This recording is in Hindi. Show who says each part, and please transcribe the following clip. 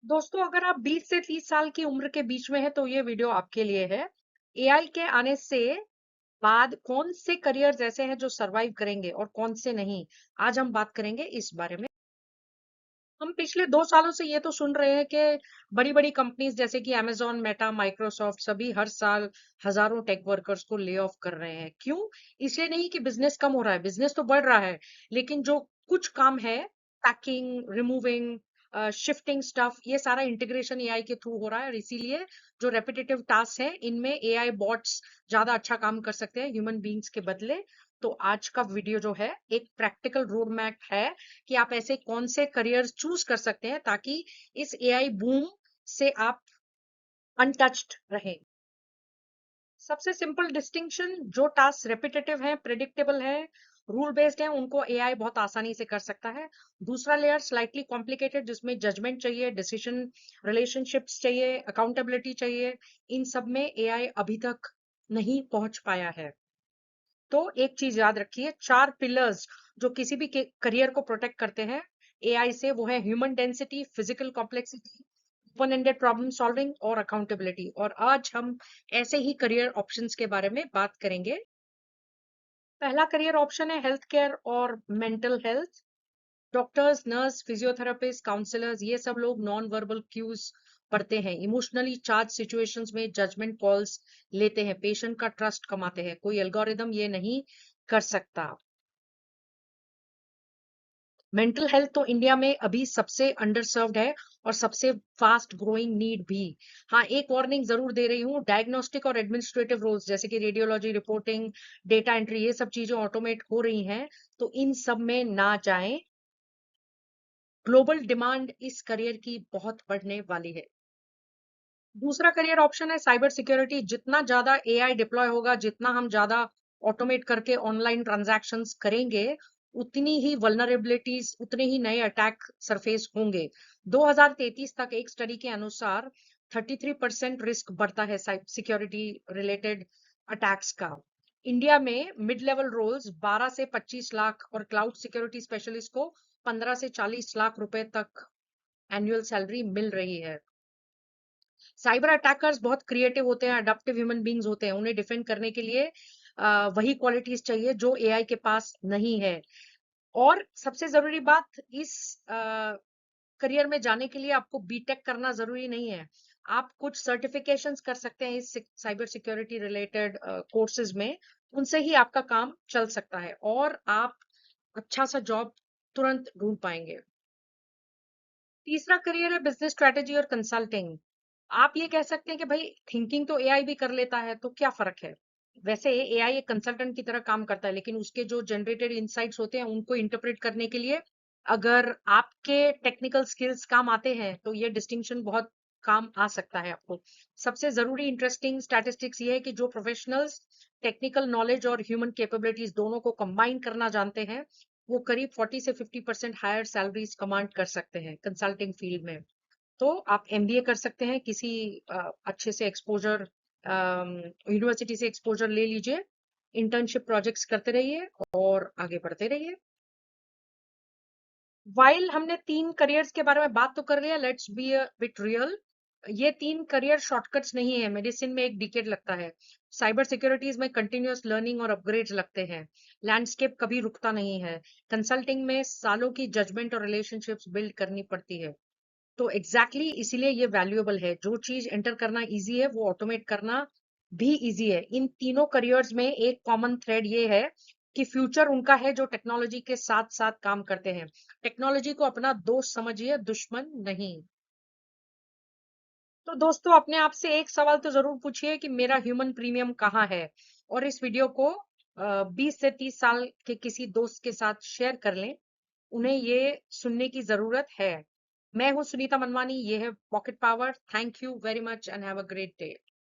Speaker 1: दोस्तों अगर आप 20 से 30 साल की उम्र के बीच में हैं तो ये वीडियो आपके लिए है। एआई के आने से बाद कौन से करियर्स ऐसे हैं जो सरवाइव करेंगे और कौन से नहीं? आज हम बात करेंगे इस बारे में। हम पिछले 2 सालों से ये तो सुन रहे हैं कि बड़ी-बड़ी कंपनीज जैसे कि अमेज़न, मेटा, माइक्रोसॉफ्ट सभी हर साल हज़ारों टेक वर्कर्स को ले ऑफ कर रहे हैं। क्यों? इसलिए नहीं कि बिज़नेस कम हो रहा है, बिज़नेस तो बढ़ रहा है, लेकिन जो कुछ काम है पैकिंग, रिमूविंग शिफ्टिंग स्टफ ये सारा इंटीग्रेशन एआई के थ्रू हो रहा है और इसीलिए जो रेपिटेटिव टास्क हैं, इनमें एआई बॉट्स ज़्यादा अच्छा काम कर सकते हैं ह्यूमन बीइंग्स के बदले। तो आज का वीडियो जो है एक प्रैक्टिकल रोड मैप है कि आप ऐसे कौन से करियर्स चूज कर सकते हैं ताकि इस एआई बूम से आप अनटच्ड रहें। सबसे सिंपल डिस्टिंक्शन जो टास्क रेपिटेटिव है, प्रेडिक्टेबल है, रूल बेस्ड है, उनको एआई बहुत आसानी से कर सकता है। दूसरा लेयर स्लाइटली कॉम्प्लिकेटेड जिसमें जजमेंट चाहिए, डिसीजन रिलेशनशिप्स चाहिए, अकाउंटेबिलिटी चाहिए। इन सब में एआई अभी तक नहीं पहुंच पाया है। तो एक चीज याद रखिए, 4 पिलर्स जो किसी भी करियर को प्रोटेक्ट करते हैं एआई से, वो है human density, physical complexity, open ended problem solving और अकाउंटेबिलिटी। और आज हम ऐसे ही करियर ऑप्शंस के बारे में बात करेंगे। पहला करियर ऑप्शन है हेल्थ केयर और mental health. Doctors, nurse, physiotherapist, counsellors ये सब लोग नॉन वर्बल क्यूज पढ़ते हैं, इमोशनली चार्ज सिचुएशंस में जजमेंट कॉल्स लेते हैं, पेशेंट का ट्रस्ट कमाते हैं। कोई एल्गोरिदम ये नहीं कर सकता। मेंटल हेल्थ तो इंडिया में अभी सबसे अंडर सर्व्ड है और सबसे फास्ट ग्रोइंग नीड भी। हाँ, एक वार्निंग जरूर दे रही हूँ, डायग्नोस्टिक और एडमिनिस्ट्रेटिव रोल्स जैसे कि रेडियोलॉजी, रिपोर्टिंग, डेटा एंट्री ये सब चीजें ऑटोमेट हो रही हैं, तो इन सब में ना जाएं। ग्लोबल डिमांड इस करियर की बहुत बढ़ने वाली है। दूसरा करियर ऑप्शन है साइबर सिक्योरिटी। जितना ज्यादा एआई डिप्लॉय होगा, जितना हम ज्यादा ऑटोमेट करके ऑनलाइन ट्रांजैक्शंस करेंगे, उतनी ही वल्नरेबिलिटीज, उतने ही नए अटैक सरफेस होंगे। 2033 तक एक स्टडी के अनुसार 33% रिस्क बढ़ता है सिक्योरिटी रिलेटेड अटैक्स का। इंडिया में मिड लेवल रोल्स 12 से 25 लाख और क्लाउड सिक्योरिटी स्पेशलिस्ट को 15 से 40 लाख रुपए तक एनुअल सैलरी मिल रही है। साइबर अटैकर्स बहुत क्रिएटिव होते हैं, अडप्टिव ह्यूमन बींग्स होते हैं। उन्हें डिफेंड करने के लिए वही क्वालिटीज चाहिए जो एआई के पास नहीं है। और सबसे जरूरी बात, इस करियर में जाने के लिए आपको बीटेक करना जरूरी नहीं है। आप कुछ सर्टिफिकेशंस कर सकते हैं इस साइबर सिक्योरिटी रिलेटेड कोर्सेज में। उनसे ही आपका काम चल सकता है और आप अच्छा सा जॉब तुरंत ढूंढ पाएंगे। तीसरा करियर है बिजनेस स्ट्रेटेजी और कंसल्टिंग। आप ये कह सकते हैं कि भाई थिंकिंग तो एआई भी कर लेता है, तो क्या फर्क है? वैसे एआई एक कंसल्टेंट की तरह काम करता है, लेकिन उसके जो जनरेटेड इनसाइट्स होते हैं उनको इंटरप्रेट करने के लिए अगर आपके टेक्निकल स्किल्स काम आते हैं तो ये डिस्टिंक्शन बहुत काम आ सकता है आपको। सबसे जरूरी इंटरेस्टिंग स्टैटिस्टिक्स ये है कि जो प्रोफेशनल्स टेक्निकल नॉलेज और ह्यूमन कैपेबिलिटीज दोनों को कंबाइन करना जानते हैं, वो करीब 40 से 50% हायर सैलरीज कमांड कर सकते हैं कंसल्टिंग फील्ड में। तो आप एमबीए कर सकते हैं, किसी अच्छे से एक्सपोजर यूनिवर्सिटी से एक्सपोजर ले लीजिए, इंटर्नशिप प्रोजेक्ट्स करते रहिए और आगे बढ़ते रहिए। वाइल हमने 3 करियर्स के बारे में बात तो कर लिया, let's be a bit real. ये 3 करियर शॉर्टकट्स नहीं है। मेडिसिन में 1 डिकेड लगता है, साइबर सिक्योरिटीज में कंटिन्यूअस लर्निंग और अपग्रेड्स लगते हैं, लैंडस्केप कभी रुकता नहीं है, कंसल्टिंग में सालों की जजमेंट और रिलेशनशिप्स बिल्ड करनी पड़ती है। तो एग्जैक्टली इसीलिए ये वैल्यूएबल है। जो चीज एंटर करना इजी है वो ऑटोमेट करना भी इजी है। इन तीनों करियर्स में एक कॉमन थ्रेड ये है कि फ्यूचर उनका है जो टेक्नोलॉजी के साथ साथ काम करते हैं। टेक्नोलॉजी को अपना दोस्त समझिए, दुश्मन नहीं। तो दोस्तों अपने आप से एक सवाल तो जरूर पूछिए कि मेरा ह्यूमन प्रीमियम कहाँ है, और इस वीडियो को 20 से 30 साल के किसी दोस्त के साथ शेयर कर लें। उन्हें ये सुनने की जरूरत है। मैं हूं सुनीता मनवानी, ये है pocket power. Thank you very much and have a great day.